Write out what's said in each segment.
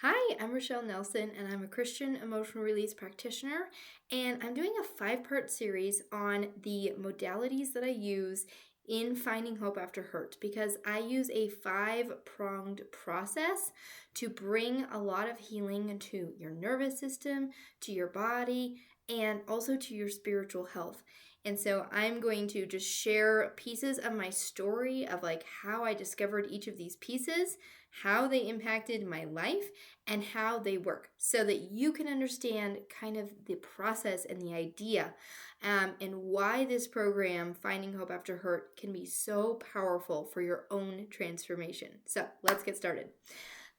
Hi, I'm Rochelle Nelson, and I'm a Christian emotional release practitioner. And I'm doing a 5-part series on the modalities that I use in finding hope after hurt because I use a 5-pronged process to bring a lot of healing to your nervous system, to your body, and also to your spiritual health. And so I'm going to just share pieces of my story of like how I discovered each of these pieces, how they impacted my life, and how they work so that you can understand kind of the process and the idea and why this program, Finding Hope After Hurt, can be so powerful for your own transformation. So let's get started.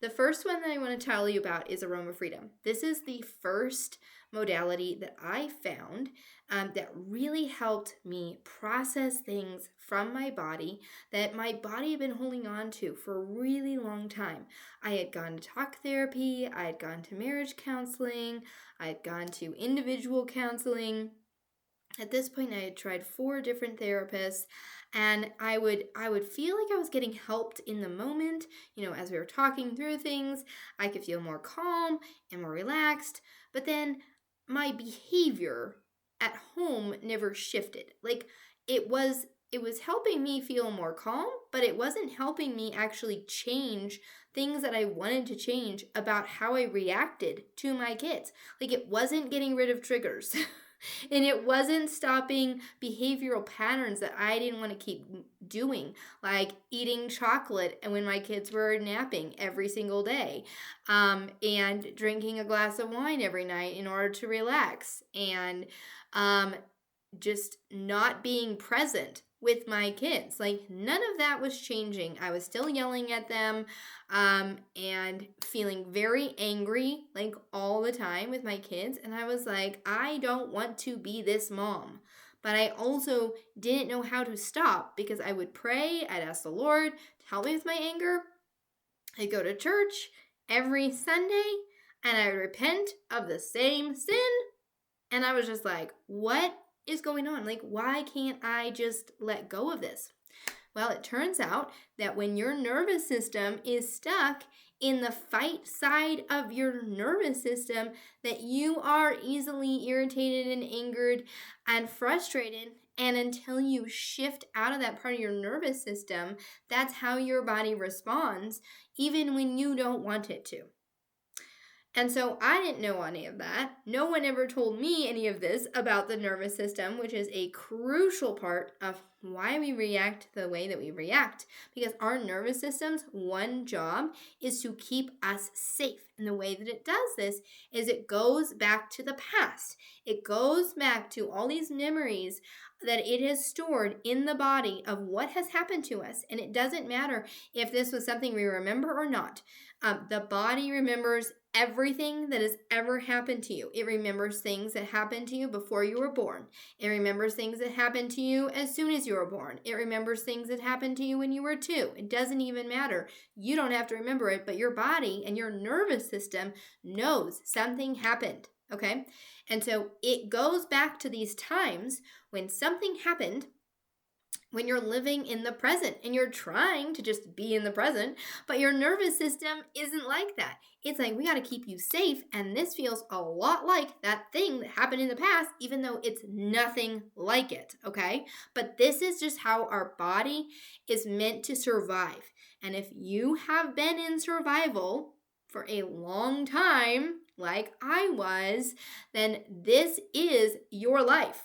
The first one that I want to tell you about is Aroma Freedom. This is the first modality that I found that really helped me process things from my body that my body had been holding on to for a really long time. I had gone to talk therapy, I had gone to marriage counseling, I had gone to individual counseling. At this point, I had tried 4 different therapists, and I would feel like I was getting helped in the moment. As we were talking through things, I could feel more calm and more relaxed. But then my behavior at home never shifted. Like it was helping me feel more calm, but it wasn't helping me actually change things that I wanted to change about how I reacted to my kids. Like it wasn't getting rid of triggers. And it wasn't stopping behavioral patterns that I didn't want to keep doing, like eating chocolate and when my kids were napping every single day, and drinking a glass of wine every night in order to relax, and just not being present with my kids. Like none of that was changing. I was still yelling at them and feeling very angry like all the time with my kids. And I was like, I don't want to be this mom. But I also didn't know how to stop because I would pray. I'd ask the Lord to help me with my anger. I'd go to church every Sunday and I would repent of the same sin. And I was just like, what is going on? Like, why can't I just let go of this? Well, it turns out that when your nervous system is stuck in the fight side of your nervous system, that you are easily irritated and angered and frustrated. And until you shift out of that part of your nervous system, that's how your body responds, even when you don't want it to. And so I didn't know any of that. No one ever told me any of this about the nervous system, which is a crucial part of why we react the way that we react. Because our nervous system's one job is to keep us safe. And the way that it does this is it goes back to the past. It goes back to all these memories that it has stored in the body of what has happened to us. And it doesn't matter if this was something we remember or not. The body remembers everything that has ever happened to you. It remembers things that happened to you before you were born. It remembers things that happened to you as soon as you were born. It remembers things that happened to you when you were 2. It doesn't even matter. You don't have to remember it, but your body and your nervous system knows something happened, okay? And so it goes back to these times when something happened, when you're living in the present and you're trying to just be in the present, but your nervous system isn't like that. It's like, we got to keep you safe. And this feels a lot like that thing that happened in the past, even though it's nothing like it. Okay. But this is just how our body is meant to survive. And if you have been in survival for a long time, like I was, then this is your life.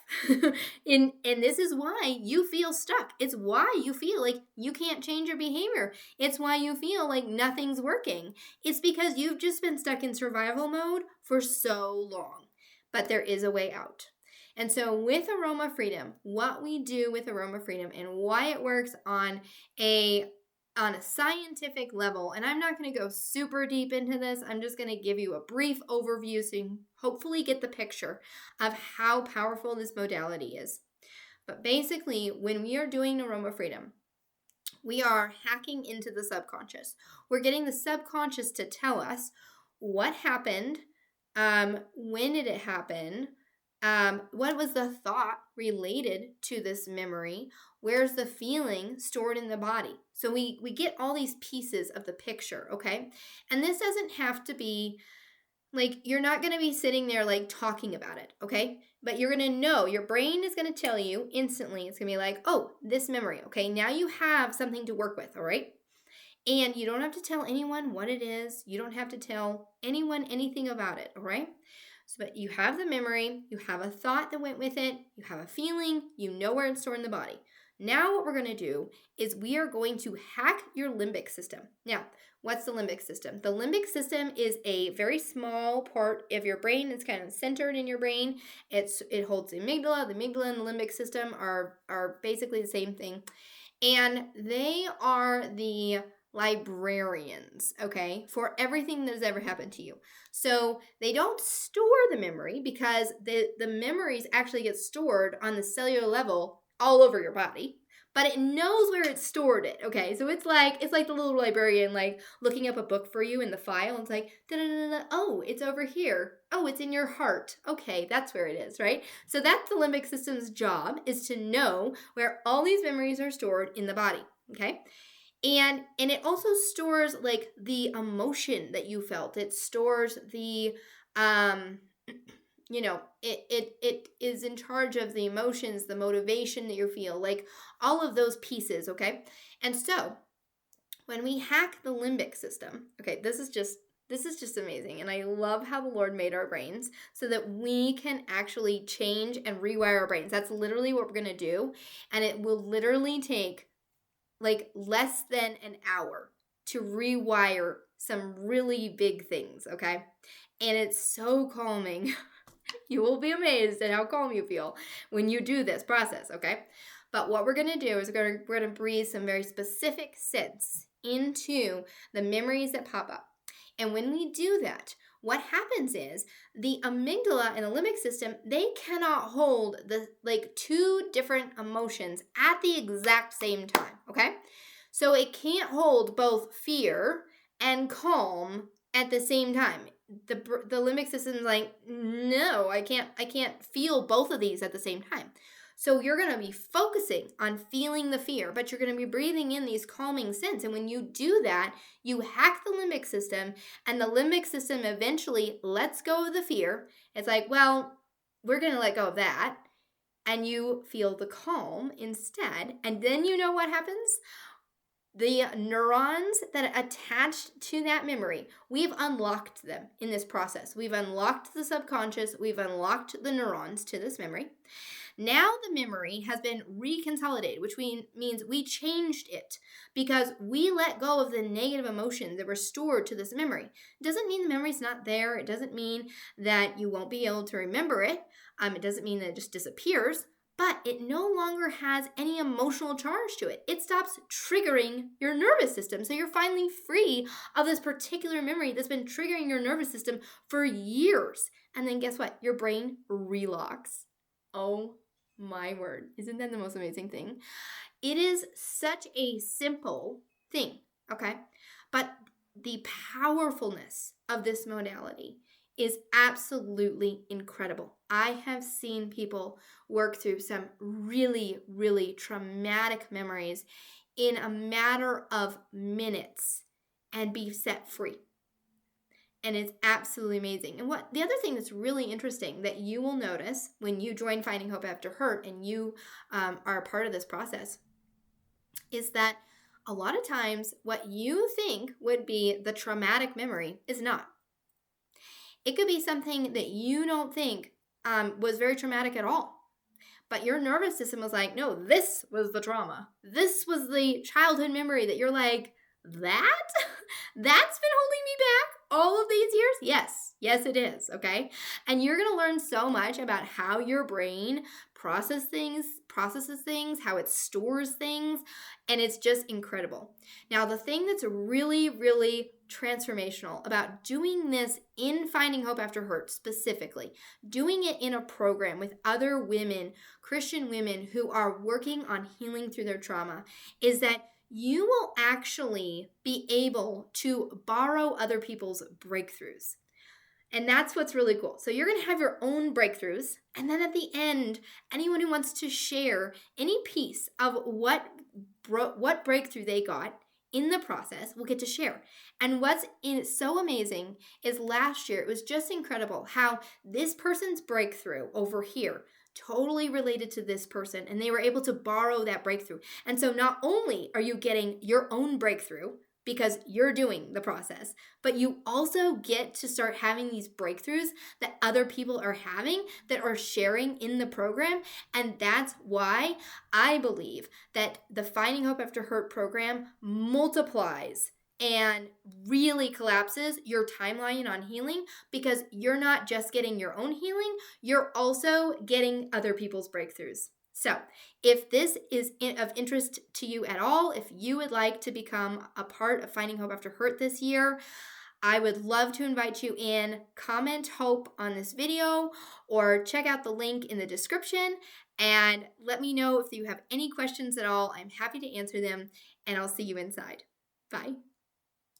and this is why you feel stuck. It's why you feel like you can't change your behavior. It's why you feel like nothing's working. It's because you've just been stuck in survival mode for so long. But there is a way out. And so with Aroma Freedom, what we do with Aroma Freedom and why it works on a scientific level, and I'm not going to go super deep into this. I'm just going to give you a brief overview so you can hopefully get the picture of how powerful this modality is. But basically, when we are doing Aroma Freedom, we are hacking into the subconscious. We're getting the subconscious to tell us what happened, when did it happen, what was the thought related to this memory? Where's the feeling stored in the body? So we get all these pieces of the picture, okay? And this doesn't have to be like, you're not going to be sitting there like talking about it, okay? But you're going to know, your brain is going to tell you instantly. It's going to be like, oh, this memory, okay? Now you have something to work with, all right? And you don't have to tell anyone what it is. You don't have to tell anyone anything about it, all right? So, but you have the memory, you have a thought that went with it, you have a feeling, you know where it's stored in the body. Now what we're going to do is we are going to hack your limbic system. Now, what's the limbic system? The limbic system is a very small part of your brain. It's kind of centered in your brain. It holds the amygdala. The amygdala and the limbic system are basically the same thing. And they are the librarians, okay, for everything that has ever happened to you. So they don't store the memory because the memories actually get stored on the cellular level all over your body, but it knows where it stored it, okay? So it's like the little librarian like looking up a book for you in the file. It's like, da-da-da-da, oh, it's over here. Oh, it's in your heart. Okay, that's where it is, right? So that's the limbic system's job, is to know where all these memories are stored in the body, okay? And it also stores like the emotion that you felt. It stores the it is in charge of the emotions, the motivation that you feel, like all of those pieces, okay? And so when we hack the limbic system, okay, this is just amazing. And I love how the Lord made our brains so that we can actually change and rewire our brains. That's literally what we're going to do. And it will literally take like less than an hour to rewire some really big things, okay? And it's so calming. You will be amazed at how calm you feel when you do this process, okay? But what we're going to do is we're going to breathe some very specific scents into the memories that pop up. And when we do that, what happens is the amygdala and the limbic system, they cannot hold the like two different emotions at the exact same time, okay? So it can't hold both fear and calm at the same time. The limbic system is like, no, I can't feel both of these at the same time. So you're going to be focusing on feeling the fear, but you're going to be breathing in these calming scents. And when you do that, you hack the limbic system, and the limbic system eventually lets go of the fear. It's like, well, we're going to let go of that. And you feel the calm instead. And then you know what happens? The neurons that are attached to that memory, we've unlocked them in this process. We've unlocked the subconscious. We've unlocked the neurons to this memory. Now the memory has been reconsolidated, which means we changed it because we let go of the negative emotions that were stored to this memory. It doesn't mean the memory's not there. It doesn't mean that you won't be able to remember it. It doesn't mean that it just disappears, but it no longer has any emotional charge to it. It stops triggering your nervous system. So you're finally free of this particular memory that's been triggering your nervous system for years. And then guess what? Your brain relocks. Oh my word. Isn't that the most amazing thing? It is such a simple thing, okay? But the powerfulness of this modality is absolutely incredible. I have seen people work through some really, really traumatic memories in a matter of minutes and be set free. And it's absolutely amazing. And what the other thing that's really interesting that you will notice when you join Finding Hope After Hurt and you are a part of this process is that a lot of times what you think would be the traumatic memory is not. It could be something that you don't think was very traumatic at all. But your nervous system was like, no, this was the trauma. This was the childhood memory that you're like, that? That's been holding me back all of these years? Yes, it is, okay? And you're going to learn so much about how your brain processes things, how it stores things, and it's just incredible. Now, the thing that's really, really transformational about doing this in Finding Hope After Hurt specifically, doing it in a program with other women, Christian women who are working on healing through their trauma, is that you will actually be able to borrow other people's breakthroughs. And that's what's really cool. So you're going to have your own breakthroughs. And then at the end, anyone who wants to share any piece of what what breakthrough they got in the process will get to share. And what's so amazing is last year, it was just incredible how this person's breakthrough over here totally related to this person, and they were able to borrow that breakthrough. And so not only are you getting your own breakthrough because you're doing the process, but you also get to start having these breakthroughs that other people are having that are sharing in the program. And that's why I believe that the Finding Hope After Hurt program multiplies and really collapses your timeline on healing, because you're not just getting your own healing, you're also getting other people's breakthroughs. So if this is of interest to you at all, if you would like to become a part of Finding Hope After Hurt this year, I would love to invite you in. Comment hope on this video or check out the link in the description and let me know if you have any questions at all. I'm happy to answer them, and I'll see you inside. Bye.